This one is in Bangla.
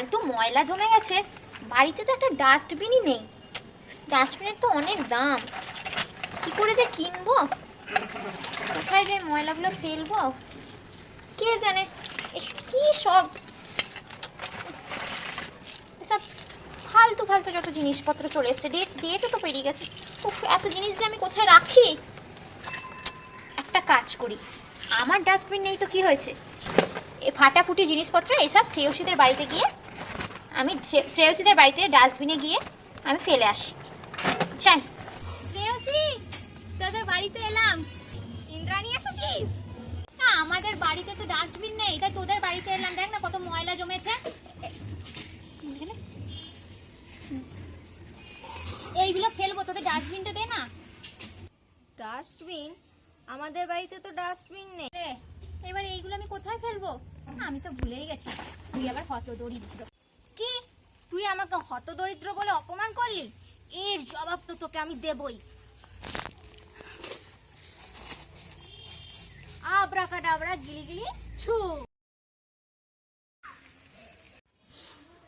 ফালতু ময়লা জমে গেছে। বাড়িতে তো একটা ডাস্টবিনই নেই। ডাস্টবিনের তো অনেক দাম, কি করে যে কিনবো, কোথায় যে ময়লাগুলো ফেলবো কে জানে। কি সব সব ফালতু ফালতু যত জিনিসপত্র চলে এসছে। ডেটও তো পেরিয়ে গেছে। উফ, এত জিনিস যে আমি কোথায় রাখি। একটা কাজ করি, আমার ডাস্টবিন নেই তো কি হয়েছে, এ ফাটাফুটি জিনিসপত্র এসব শ্রেয়সীদের বাড়িতে গিয়ে আমি শ্রেয়সীদের বাড়িতে ডাস্টবিনে গিয়ে আমি ফেলে আসি। চাই শ্রেয়সী, তোদের বাড়িতে এলাম। ইন্দ্রাণী এসেছিস? না, আমাদের বাড়িতে তো ডাস্টবিন নেই, তাই তোদের বাড়িতে এলাম। দেখ না কত ময়লা জমেছে। এইগুলো ফেলবো, তোদের ডাস্টবিনটা দে না। ডাস্টবিন? আমাদের বাড়িতে তো ডাস্টবিন নেই। এবার এইগুলো আমি কোথায় ফেলবো? আমি তো ভুলেই গেছি, তুই আবার হতদরিদ্র। কি, তুই আমাকে হতদরিদ্র বলে অপমান করলি? এর জবাব তো তোকে আমি দেবই। আবরাকাডাবরা গিলি গিলি ছু।